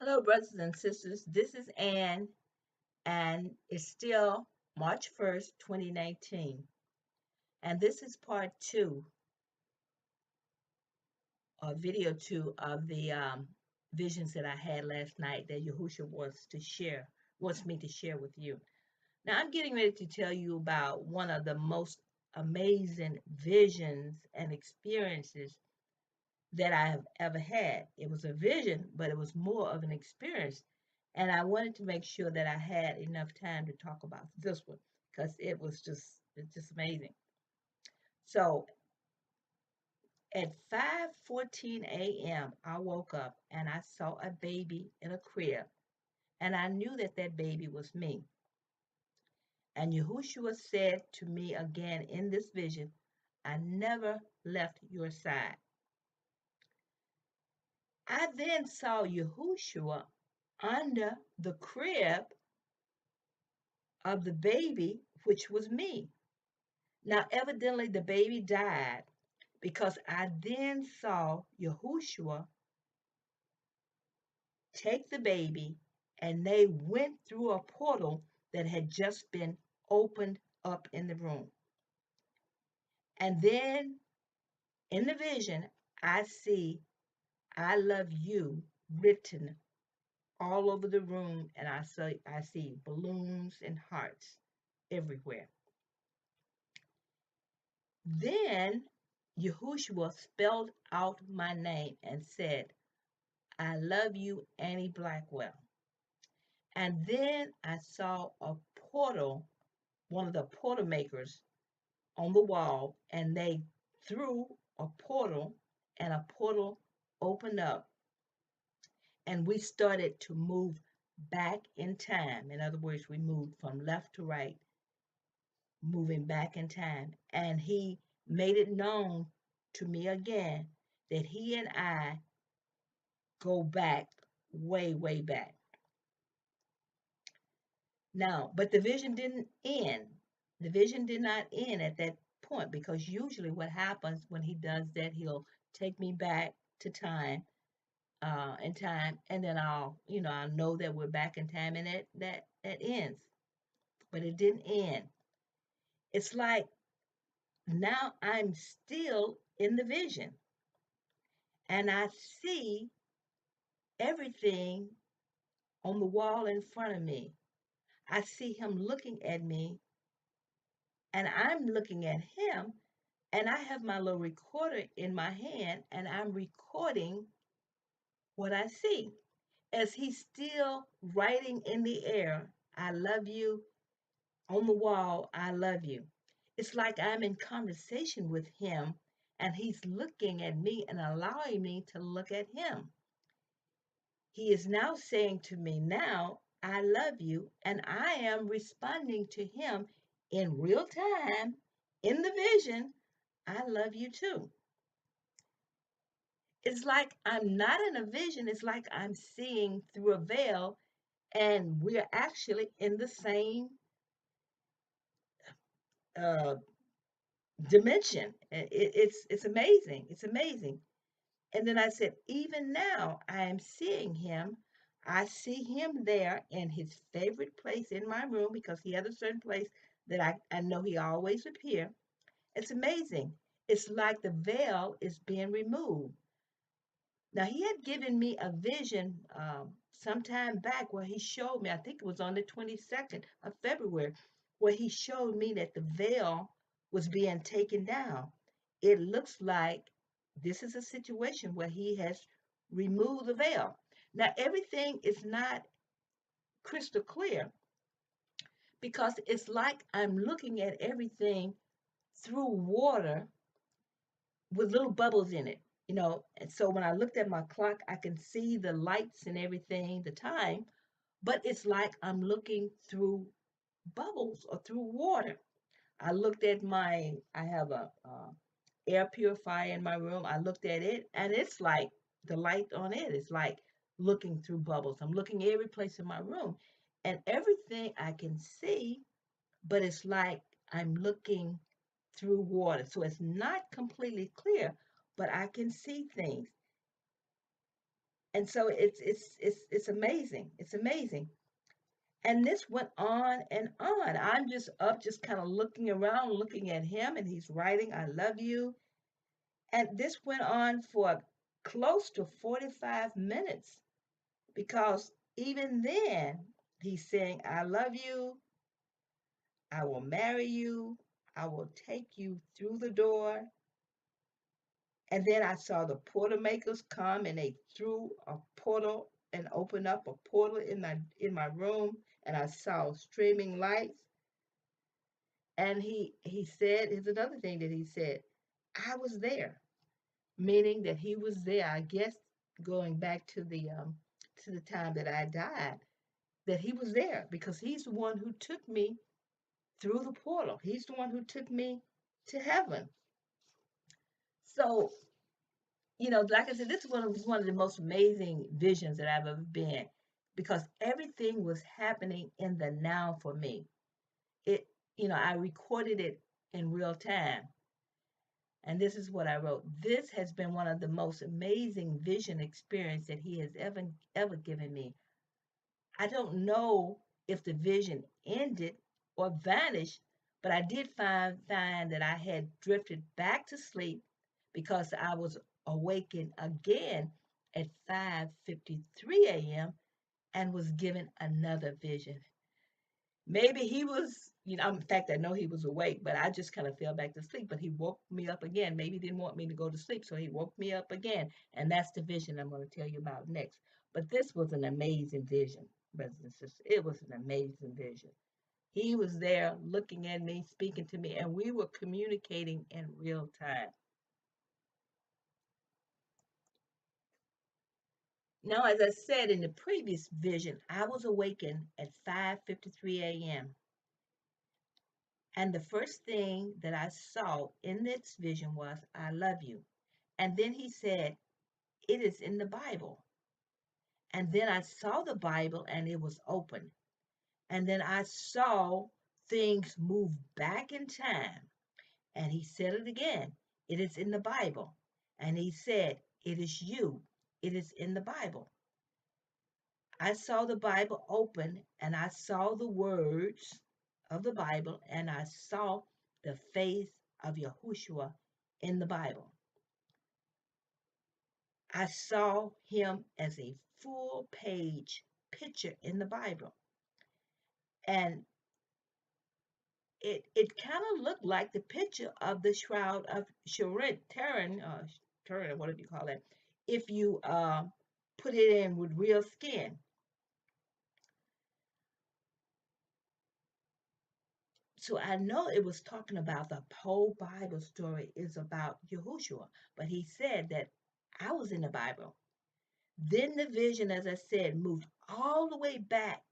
Hello, brothers and sisters. This is Ann, and it's still March 1st, 2019. And this is part two, or video two, of the visions that I had last night that Yahushua wants me to share with you. Now, I'm getting ready to tell you about one of the most amazing visions and experiences that I have ever had. It was a vision, but it was more of an experience. And I wanted to make sure that I had enough time to talk about this one because it's just amazing. So at 5:14 a.m., I woke up and I saw a baby in a crib, and I knew that that baby was me. And Yahushua said to me again in this vision, I never left your side. I then saw Yahushua under the crib of the baby, which was me. Now, evidently, the baby died because I then saw Yahushua take the baby and they went through a portal that had just been opened up in the room. And then in the vision, I see, I love you written all over the room, and I see balloons and hearts everywhere. Then Yahushua spelled out my name and said, I love you, Annie Blackwell. And then I saw a portal, one of the portal makers on the wall, and they threw a portal, and a portal opened up, and we started to move back in time. In other words, we moved from left to right, moving back in time. And he made it known to me again that he and I go back way, way back. Now, but the vision didn't end. The vision did not end at that point because usually what happens when he does that, he'll take me back to time, in time, and then I'll know that we're back in time, and that ends. But it didn't end. It's like now I'm still in the vision, and I see everything on the wall in front of me. I see him looking at me, and I'm looking at him, and I have my little recorder in my hand, and I'm recording what I see as he's still writing in the air, I love you, on the wall, I love you. It's like I'm in conversation with him, and he's looking at me and allowing me to look at him. He is now saying to me, now, I love you, and I am responding to him in real time in the vision, I love you too. It's like I'm not in a vision, it's like I'm seeing through a veil, and we're actually in the same uh, dimension. It's amazing. It's amazing. And then I said, even now I am seeing him. I see him there in his favorite place in my room because he had a certain place that I know he always appear. It's amazing. It's like the veil is being removed. Now, he had given me a vision some time back where he showed me, I think it was on the 22nd of February, where he showed me that the veil was being taken down. It looks like this is a situation where he has removed the veil. Now, everything is not crystal clear because it's like I'm looking at everything through water with little bubbles in it. And so when I looked at my clock, I can see the lights and everything, the time, but it's like I'm looking through bubbles or through water. I have a air purifier in my room. I looked at it, and it's like the light on it is like looking through bubbles. I'm looking every place in my room, and everything I can see, but it's like I'm looking through water. So it's not completely clear, but I can see things. And so it's amazing. It's amazing. And this went on and on. I'm just up, just kind of looking around, looking at him, and he's writing, I love you. And this went on for close to 45 minutes because even then he's saying, I love you, I will marry you, I will take you through the door. And then I saw the portal makers come and they threw a portal and opened up a portal in my room, and I saw streaming lights. And he said, here's another thing that he said, I was there, meaning that he was there. I guess going back to the time that I died, that he was there because he's the one who took me through the portal. He's the one who took me to heaven. So, like I said, this was one of the most amazing visions that I've ever been because everything was happening in the now for me. It, I recorded it in real time. And this is what I wrote. This has been one of the most amazing vision experience that he has ever given me. I don't know if the vision ended or vanished, but I did find that I had drifted back to sleep because I was awakened again at 5:53 a.m. and was given another vision. Maybe he was, in fact, I know he was awake, but I just kind of fell back to sleep. But he woke me up again. Maybe he didn't want me to go to sleep, so he woke me up again. And that's the vision I'm going to tell you about next. But this was an amazing vision, brothers and sisters. It was an amazing vision. He was there looking at me, speaking to me, and we were communicating in real time. Now, as I said in the previous vision, I was awakened at 5:53 a.m. And the first thing that I saw in this vision was, I love you. And then he said, it is in the Bible. And then I saw the Bible and it was open. And then I saw things move back in time. And he said it again, it is in the Bible. And he said, it is you. It is in the Bible. I saw the Bible open and I saw the words of the Bible and I saw the face of Yahushua in the Bible. I saw him as a full page picture in the Bible. And it kind of looked like the picture of the shroud of Turin, whatever you call it, if you put it in with real skin. So I know it was talking about the whole Bible story is about Yahushua, but he said that I was in the Bible. Then the vision, as I said, moved all the way back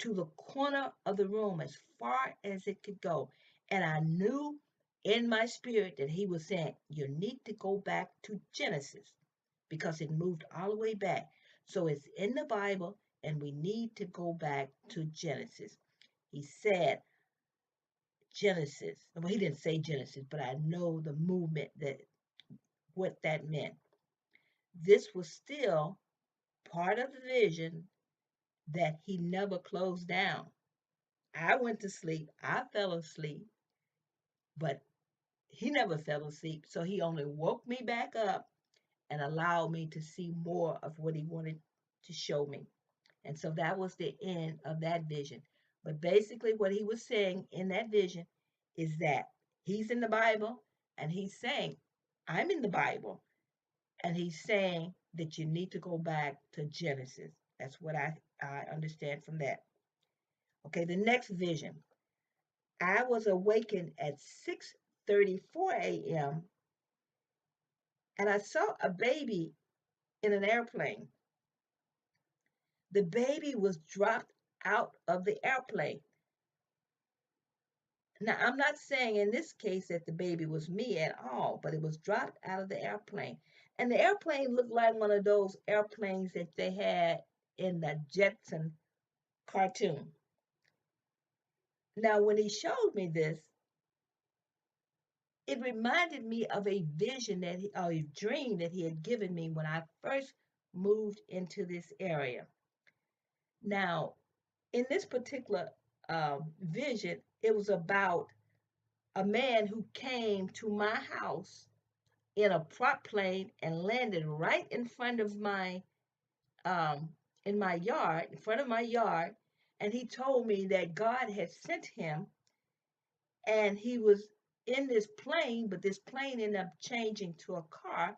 to the corner of the room as far as it could go. And I knew in my spirit that he was saying, you need to go back to Genesis because it moved all the way back. So it's in the Bible and we need to go back to Genesis. He said, Genesis. Well, he didn't say Genesis, but I know the movement that what that meant. This was still part of the vision that he never closed down. I went to sleep, I fell asleep, but he never fell asleep. So he only woke me back up and allowed me to see more of what he wanted to show me. And so that was the end of that vision. But basically, what he was saying in that vision is that he's in the Bible and he's saying, I'm in the Bible. And he's saying that you need to go back to Genesis. That's what I understand from that. Okay, the next vision. I was awakened at 6:34 a.m. and I saw a baby in an airplane. The baby was dropped out of the airplane. Now, I'm not saying in this case that the baby was me at all, but it was dropped out of the airplane. And the airplane looked like one of those airplanes that they had in the Jetson cartoon. Now, when he showed me this, it reminded me of a vision or a dream that he had given me when I first moved into this area. Now, in this particular vision, it was about a man who came to my house in a prop plane and landed right in front of um, my yard, in front of my yard, and he told me that God had sent him, and he was in this plane, but this plane ended up changing to a car,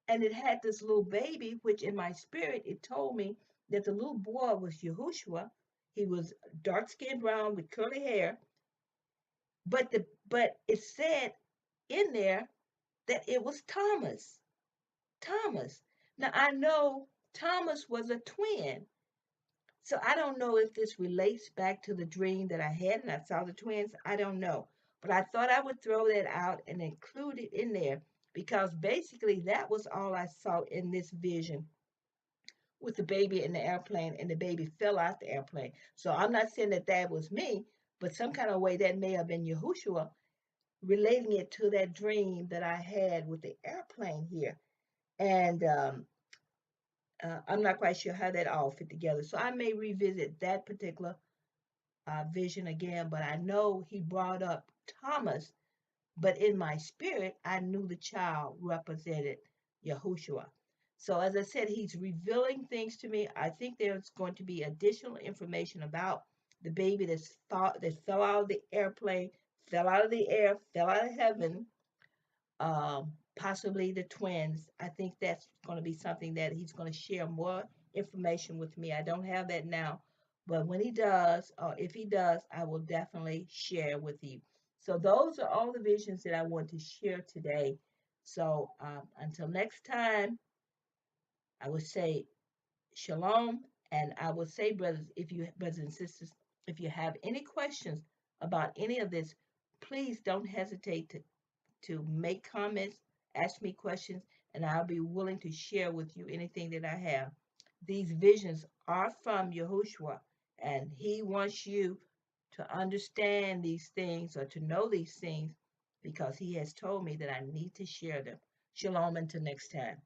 and it had this little baby, which in my spirit it told me that the little boy was Yahushua. He was dark skinned brown with curly hair, but it said in there that it was Thomas. Thomas. Now I know Thomas was a twin. So I don't know if this relates back to the dream that I had and I saw the twins. I don't know. But I thought I would throw that out and include it in there because basically that was all I saw in this vision with the baby in the airplane, and the baby fell out the airplane. So I'm not saying that that was me, but some kind of way that may have been Yahushua relating it to that dream that I had with the airplane here. And I'm not quite sure how that all fit together. So I may revisit that particular vision again, but I know he brought up Thomas, but in my spirit, I knew the child represented Yahushua. So as I said, he's revealing things to me. I think there's going to be additional information about the baby that fell out of the airplane, fell out of the air, fell out of heaven, possibly the twins. I think that's going to be something that he's going to share more information with me. I don't have that now, but when he does, or if he does, I will definitely share with you. So those are all the visions that I want to share today. So until next time, I would say shalom, and I would say, brothers and sisters, if you have any questions about any of this, please don't hesitate to make comments, ask me questions, and I'll be willing to share with you anything that I have. These visions are from Yahushua, and he wants you to understand these things or to know these things because he has told me that I need to share them. Shalom until next time.